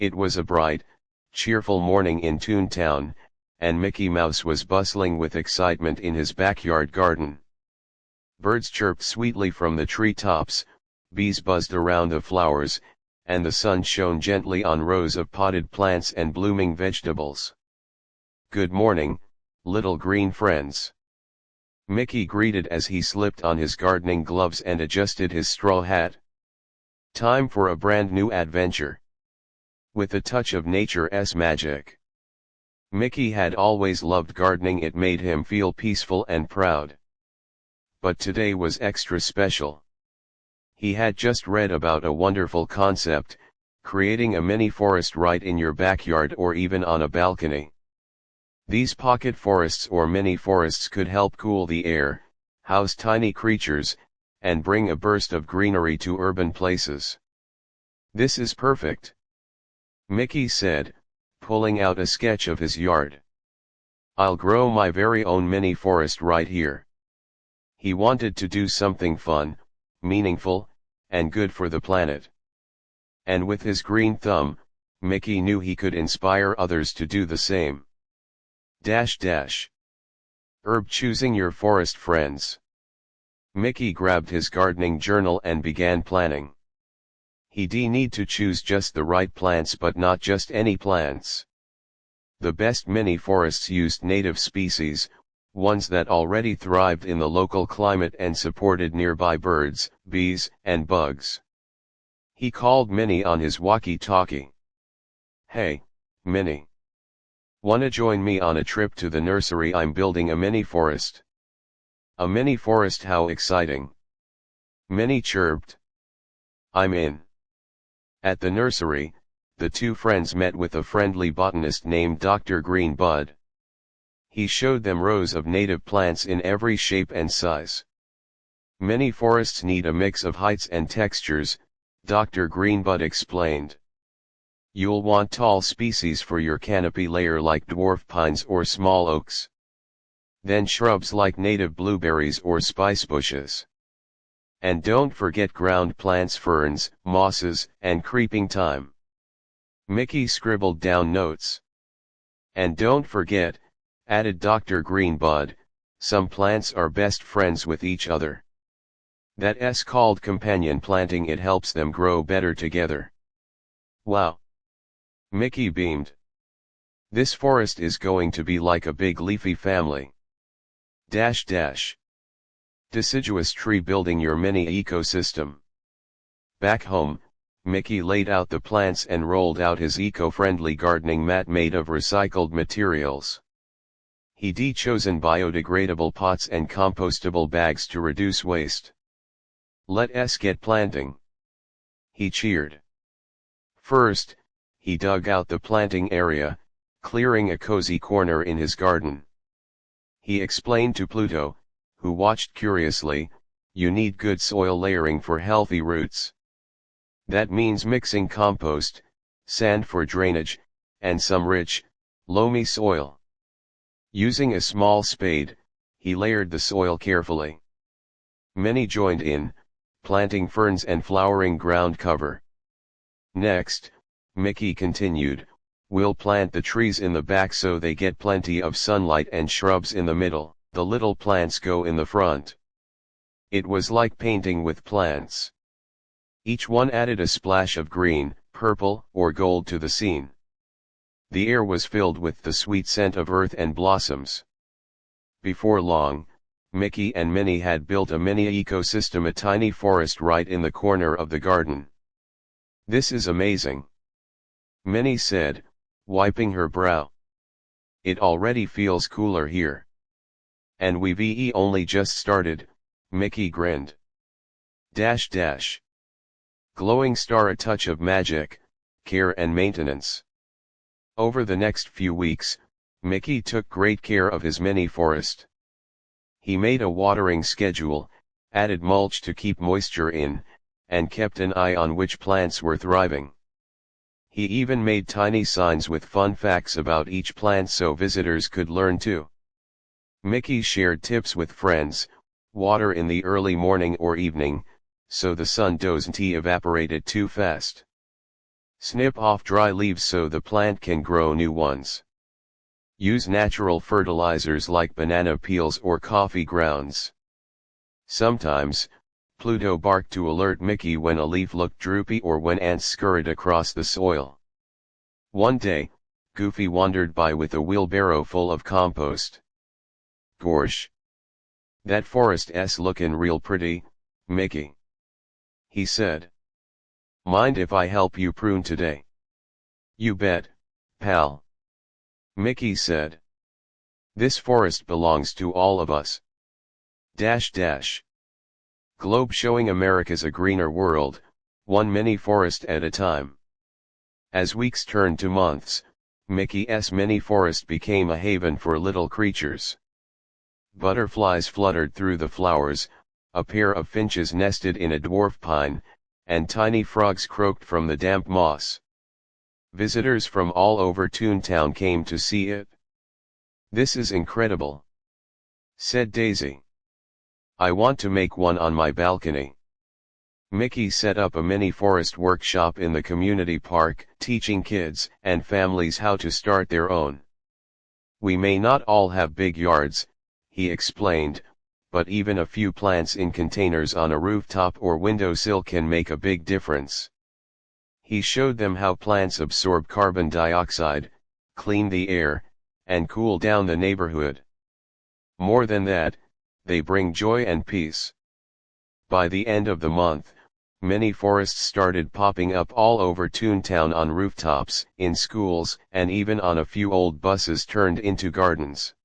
It was a bright, cheerful morning in Toon Town, and Mickey Mouse was bustling with excitement in his backyard garden. Birds chirped sweetly from the treetops, bees buzzed around the flowers, and the sun shone gently on rows of potted plants and blooming vegetables. "Good morning, little green friends," Mickey greeted as he slipped on his gardening gloves and adjusted his straw hat. "Time for a brand new adventure, with a touch of nature's magic." Mickey had always loved gardening. It made him feel peaceful and proud. But today was extra special. He had just read about a wonderful concept, creating a mini forest right in your backyard or even on a balcony. These pocket forests or mini forests could help cool the air, house tiny creatures, and bring a burst of greenery to urban places. "This is perfect," Mickey said, pulling out a sketch of his yard. "I'll grow my very own mini forest right here." He wanted to do something fun, meaningful, and good for the planet. And with his green thumb, Mickey knew he could inspire others to do the same. Herb choosing your forest friends. Mickey grabbed his gardening journal and began planning. He'd need to choose just the right plants, but not just any plants. The best mini forests used native species, ones that already thrived in the local climate and supported nearby birds, bees, and bugs. He called Minnie on his walkie-talkie. "Hey, Minnie. Wanna join me on a trip to the nursery? I'm building a mini forest." "A mini forest? How exciting!" Minnie chirped. "I'm in." At the nursery, the two friends met with a friendly botanist named Dr. Greenbud. He showed them rows of native plants in every shape and size. "Many forests need a mix of heights and textures," Dr. Greenbud explained. "You'll want tall species for your canopy layer like dwarf pines or small oaks. Then shrubs like native blueberries or spice bushes. And don't forget ground plants, ferns, mosses, and creeping thyme." Mickey scribbled down notes. "And don't forget," added Dr. Greenbud, "some plants are best friends with each other. That's called companion planting. It helps them grow better together." "Wow!" Mickey beamed. "This forest is going to be like a big leafy family. Deciduous tree building your mini ecosystem." Back home, Mickey laid out the plants and rolled out his eco-friendly gardening mat made of recycled materials. He'd chosen biodegradable pots and compostable bags to reduce waste. "Let's get planting," he cheered. First, he dug out the planting area, clearing a cozy corner in his garden. He explained to Pluto, who watched curiously, "You need good soil layering for healthy roots. That means mixing compost, sand for drainage, and some rich, loamy soil." Using a small spade, he layered the soil carefully. Minnie joined in, planting ferns and flowering ground cover. Next, Mickey continued, "We'll plant the trees in the back so they get plenty of sunlight and shrubs in the middle. The little plants go in the front." It was like painting with plants. Each one added a splash of green, purple, or gold to the scene. The air was filled with the sweet scent of earth and blossoms. Before long, Mickey and Minnie had built a mini ecosystem, a tiny forest right in the corner of the garden. "This is amazing," Minnie said, wiping her brow. "It already feels cooler here." "And we've only just started," Mickey grinned. Glowing star, a touch of magic, care and maintenance. Over the next few weeks, Mickey took great care of his mini forest. He made a watering schedule, added mulch to keep moisture in, and kept an eye on which plants were thriving. He even made tiny signs with fun facts about each plant so visitors could learn too. Mickey shared tips with friends: water in the early morning or evening, so the sun doesn't evaporate too fast. Snip off dry leaves so the plant can grow new ones. Use natural fertilizers like banana peels or coffee grounds. Sometimes, Pluto barked to alert Mickey when a leaf looked droopy or when ants scurried across the soil. One day, Goofy wandered by with a wheelbarrow full of compost. "Gorsh! That forest's lookin' real pretty, Mickey," he said. "Mind if I help you prune today?" "You bet, pal," Mickey said. "This forest belongs to all of us. Globe showing America's a greener world, one mini forest at a time." As weeks turned to months, Mickey's mini forest became a haven for little creatures. Butterflies fluttered through the flowers, a pair of finches nested in a dwarf pine, and tiny frogs croaked from the damp moss. Visitors from all over Toon Town came to see it. "This is incredible," said Daisy. "I want to make one on my balcony." Mickey set up a mini forest workshop in the community park, teaching kids and families how to start their own. "We may not all have big yards," he explained, "but even a few plants in containers on a rooftop or windowsill can make a big difference." He showed them how plants absorb carbon dioxide, clean the air, and cool down the neighborhood. More than that, they bring joy and peace. By the end of the month, many forests started popping up all over Toon Town on rooftops, in schools, and even on a few old buses turned into gardens.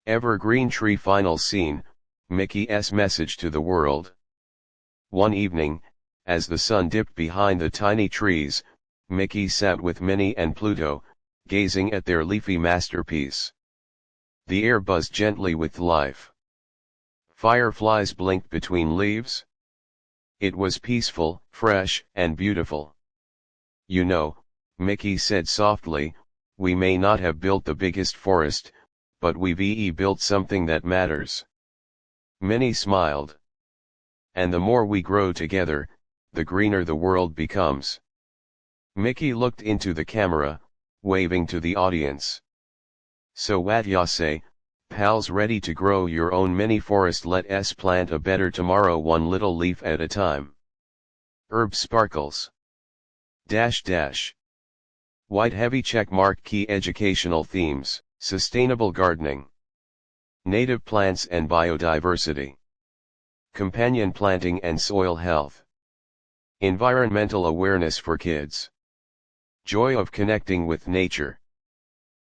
Evergreen tree final scene, Mickey's message to the world. One evening, as the sun dipped behind the tiny trees, Mickey sat with Minnie and Pluto, gazing at their leafy masterpiece. The air buzzed gently with life. Fireflies blinked between leaves. It was peaceful, fresh, and beautiful. "You know," Mickey said softly, "we may not have built the biggest forest, but we've built something that matters." Minnie smiled. "And the more we grow together, the greener the world becomes." Mickey looked into the camera, waving to the audience. "So what ya say, pals, ready to grow your own mini forest? Let's plant a better tomorrow, one little leaf at a time." Herb sparkles. White heavy check mark. Key educational themes: sustainable gardening, native plants and biodiversity, companion planting and soil health, environmental awareness for kids, joy of connecting with nature.